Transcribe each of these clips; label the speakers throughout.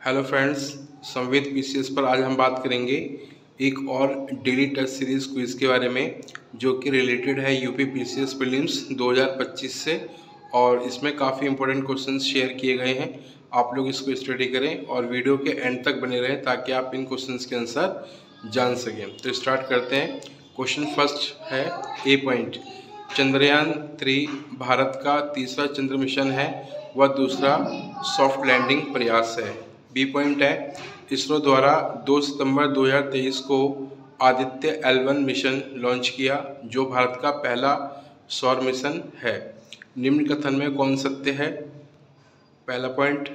Speaker 1: Hello friends, संवेद PCS पर आज हम बात करेंगे एक और डेली टेस्ट सीरीज क्विज के बारे में जो कि रिलेटेड है यूपी पीसीएस प्रीलिम्स 2025 से। और इसमें काफ़ी इंपॉर्टेंट क्वेश्चंस शेयर किए गए हैं। आप लोग इसको स्टडी करें और वीडियो के एंड तक बने रहें ताकि आप इन क्वेश्चंस के आंसर जान सकें। तो स्टार्ट करते हैं। क्वेश्चन फर्स्ट है ए पॉइंट। चंद्रयान 3 भारत का तीसरा चंद्र मिशन है व दूसरा सॉफ्ट लैंडिंग प्रयास है। बी पॉइंट है इसरो द्वारा 2 सितंबर 2023 को आदित्य L1 मिशन लॉन्च किया जो भारत का पहला सौर मिशन है। निम्न कथन में कौन सत्य है? पहला पॉइंट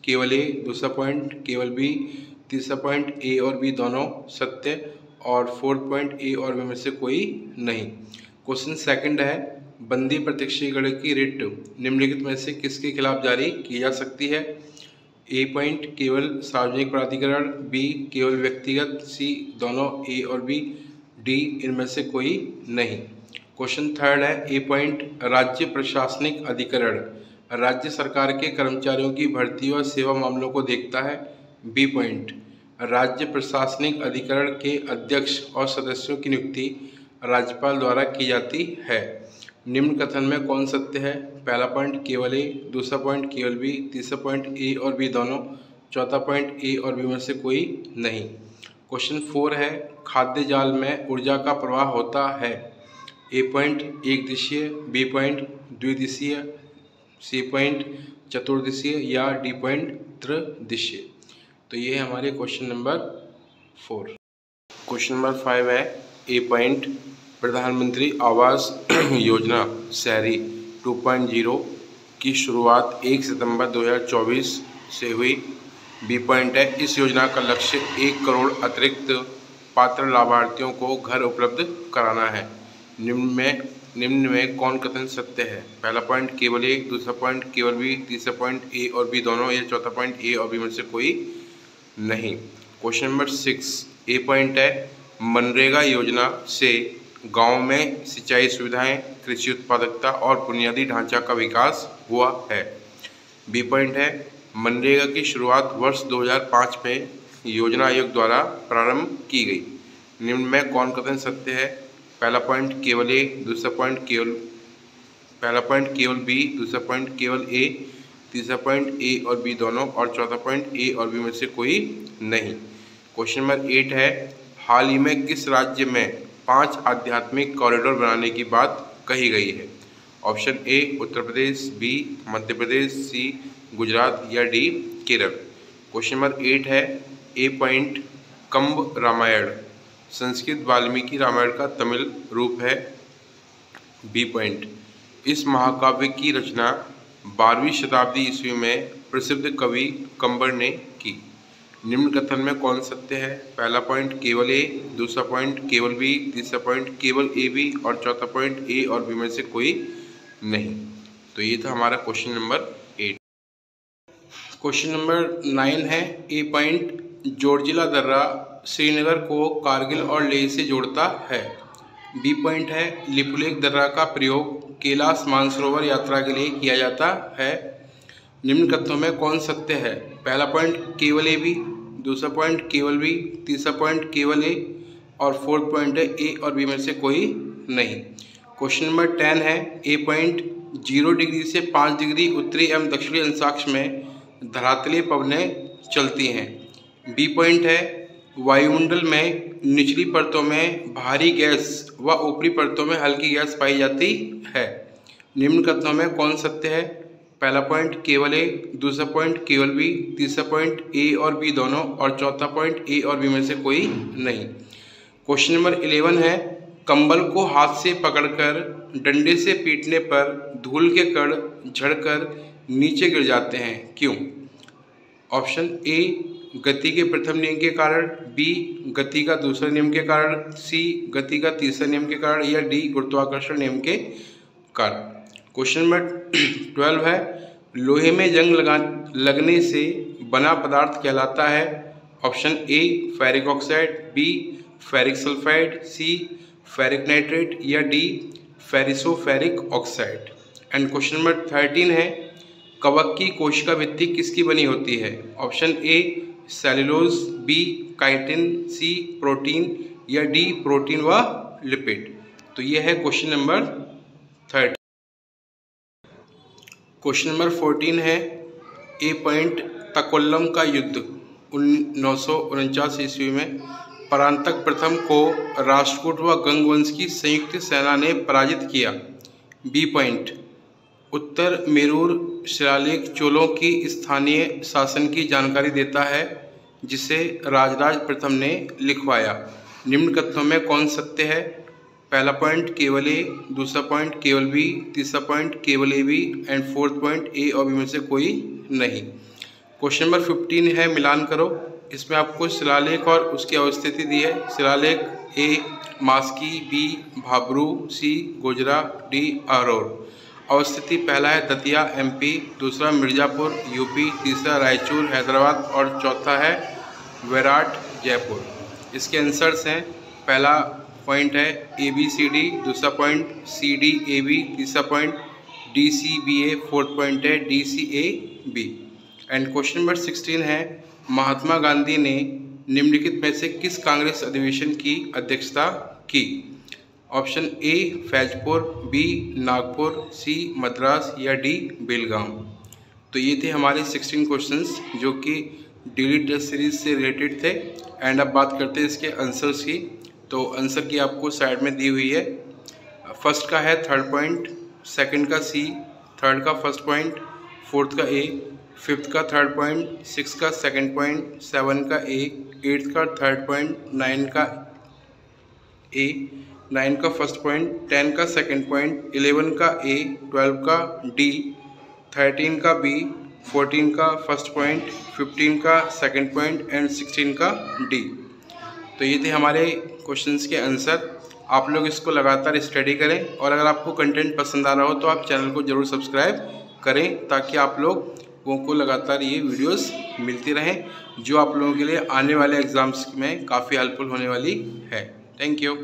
Speaker 1: केवल ए, दूसरा पॉइंट केवल बी, तीसरा पॉइंट ए और बी दोनों सत्य और फोर्थ पॉइंट ए और बी में से कोई नहीं। क्वेश्चन सेकंड है बंदी प्रत्यक्षीकरण की रिट निम्नलिखित में से किसके खिलाफ जारी की जा सकती है? ए पॉइंट केवल सार्वजनिक प्राधिकरण, बी केवल व्यक्तिगत, सी दोनों ए और बी, डी इनमें से कोई नहीं। क्वेश्चन थर्ड है ए पॉइंट राज्य प्रशासनिक अधिकरण राज्य सरकार के कर्मचारियों की भर्ती व सेवा मामलों को देखता है। बी पॉइंट राज्य प्रशासनिक अधिकरण के अध्यक्ष और सदस्यों की नियुक्ति राज्यपाल द्वारा की जाती है। निम्न कथन में कौन सत्य है? पहला पॉइंट केवल ए, दूसरा पॉइंट केवल बी, तीसरा पॉइंट ए और बी दोनों, चौथा पॉइंट ए और बी में से कोई नहीं। क्वेश्चन 4 है खाद्य जाल में ऊर्जा का प्रवाह होता है। ए पॉइंट एक दिशीय, बी पॉइंट द्विदिशीय, सी पॉइंट चतुर्दिशीय या डी पॉइंट त्रिदिशीय। तो ये है हमारे क्वेश्चन नंबर 4। क्वेश्चन नंबर 5 है ए पॉइंट प्रधानमंत्री आवास योजना शहरी 2.0 की शुरुआत 1 सितंबर 2024 से हुई। बी पॉइंट है इस योजना का लक्ष्य 1 करोड़ अतिरिक्त पात्र लाभार्थियों को घर उपलब्ध कराना है। निम्न में कौन कथन सत्य है? पहला पॉइंट केवल ए, दूसरा पॉइंट केवल बी, तीसरा पॉइंट ए और बी दोनों या चौथा पॉइंट ए और बी में से कोई नहीं। क्वेश्चन नंबर 6 ए पॉइंट है मनरेगा योजना से गांव में सिंचाई सुविधाएं, कृषि उत्पादकता और बुनियादी ढांचा का विकास हुआ है। बी पॉइंट है मनरेगा की शुरुआत वर्ष 2005 में योजना आयोग द्वारा प्रारंभ की गई। निम्न में कौन कथन सत्य है? पहला पॉइंट केवल ए, दूसरा पॉइंट केवल बी, दूसरा पॉइंट केवल ए, तीसरा पॉइंट ए और बी दोनों और चौथा पॉइंट ए और बी में से कोई नहीं। क्वेश्चन नंबर 8 है हाल ही में किस राज्य में 5 आध्यात्मिक कॉरिडोर बनाने की बात कही गई है? Option A Uttar Pradesh, B Madhya Pradesh, C Gujarat या डी केरल। क्वेश्चन नंबर 8 है ए पॉइंट कंब रामायण संस्कृत वाल्मीकि रामायण का तमिल रूप है। बी पॉइंट इस महाकाव्य की रचना 12वीं शताब्दी ईस्वी में प्रसिद्ध कवि कंबर ने की। निम्न कथन में कौन सत्य है? पहला पॉइंट केवल ए, दूसरा पॉइंट केवल बी, तीसरा पॉइंट केवल ए बी और चौथा पॉइंट ए और बी में से कोई नहीं। तो ये था हमारा क्वेश्चन नंबर 8। क्वेश्चन नंबर 9 है ए पॉइंट जोड़जिला दर्रा श्रीनगर को कारगिल और लेह से जोड़ता है। बी पॉइंट है लिपुलेख दर्रा का प्रयोग कैलाश मानसरोवर यात्रा के लिए किया जाता है। निम्न कथनों में कौन सत्य है? पहला पॉइंट केवल ए बी, दूसरा पॉइंट केवल बी, तीसरा पॉइंट केवल ए और फोर्थ पॉइंट है ए और बी में से कोई नहीं। क्वेश्चन नंबर 10 है ए पॉइंट 0 डिग्री से 5 डिग्री उत्तरी एवं दक्षिणी अंशाक्ष में धरातलीय पवनें चलती हैं। बी पॉइंट है वायुमंडल में निचली परतों में भारी गैस व ऊपरी परतों में हल्की गैस पाई जाती है। निम्न कथनों में कौन सत्य है? पहला पॉइंट केवल ए, दूसरा पॉइंट केवल बी, तीसरा पॉइंट ए और बी दोनों और चौथा पॉइंट ए और बी में से कोई नहीं। क्वेश्चन नंबर 11 है कंबल को हाथ से पकड़कर डंडे से पीटने पर धूल के कण झड़कर नीचे गिर जाते हैं, क्यों? ऑप्शन ए गति के प्रथम नियम के कारण, बी गति का दूसरा नियम के कारण, सी गति का तीसरा नियम के कारण या डी गुरुत्वाकर्षण नियम के कारण। क्वेश्चन नंबर 12 है लोहे में जंग लगने से बना पदार्थ कहलाता है। Option A ferric oxide, B ferric sulphide, C ferric nitrate या D ferrosoferric oxide. And question number 13 है कवक की कोशिका भित्ति किसकी बनी होती है? Option A cellulose, B chitin, C protein या डी प्रोटीन व लिपिड। तो ये है क्वेश्चन नंबर 30। क्वेश्चन नंबर 14 है ए पॉइंट तकोल्लम का युद्ध 949 ईस्वी में परांतक प्रथम को राष्ट्रकूट व गंगवंश की संयुक्त सेना ने पराजित किया। बी पॉइंट उत्तर मेरूर शिलालेख चोलों की स्थानीय शासन की जानकारी देता है जिसे राजराज प्रथम ने लिखवाया। निम्न कथनों में कौन सत्य है? पहला पॉइंट केवल ए, दूसरा पॉइंट केवल बी, तीसरा पॉइंट केवल A B and fourth point A और बी में से कोई नहीं। क्वेश्चन नंबर 15 है मिलान करो। इसमें आपको शिलालेख और उसकी अवस्थिति दी है। शिलालेख ए मास्की, बी भाबरू, सी गोजरा, डी आरोर। अवस्थिति पहला है दतिया एमपी, दूसरा मिर्ज़ापुर यूपी, तीसरा रायचूर हैदराबाद और चौथा है विराट जयपुर। इसके आंसर्स हैं, पहला पॉइंट है ए बी सी डी, दूसरा point C D A B, तीसरा point D C B A, fourth point है D C A B. And question number 16 है महात्मा गांधी ने निम्नलिखित में से किस कांग्रेस अधिवेशन की अध्यक्षता की? Option A Faizpur, B Nagpur, C Madras या डी बेलगाम। तो ये थे हमारे 16 क्वेश्चंस जो कि डेली टेस्ट सीरीज से रिलेटेड थे। एंड अब बात करते हैं इसके आंसर्स की। तो आंसर की आपको साइड में दी हुई है। फर्स्ट का है थर्ड पॉइंट, सेकंड का सी, थर्ड का फर्स्ट पॉइंट, फोर्थ का ए, फिफ्थ का थर्ड पॉइंट, सिक्स का सेकंड पॉइंट, सेवन का ए, एट्थ का थर्ड पॉइंट, नाइन का ए, 9 का फर्स्ट पॉइंट, 10 का सेकंड पॉइंट, 11 का ए, 12 का डी, 13 का बी, 14 का फर्स्ट पॉइंट, 15 का सेकंड पॉइंट एंड 16 का डी। तो ये थे हमारे क्वेश्चंस के आंसर। आप लोग इसको लगातार स्टडी करें और अगर आपको कंटेंट पसंद आ रहा हो तो आप चैनल को ज़रूर सब्सक्राइब करें ताकि आप लोगों को लगातार ये वीडियोस मिलती रहें जो आप लोगों के लिए आने वाले एग्ज़ाम्स में काफ़ी हेल्पफुल होने वाली है। Thank you.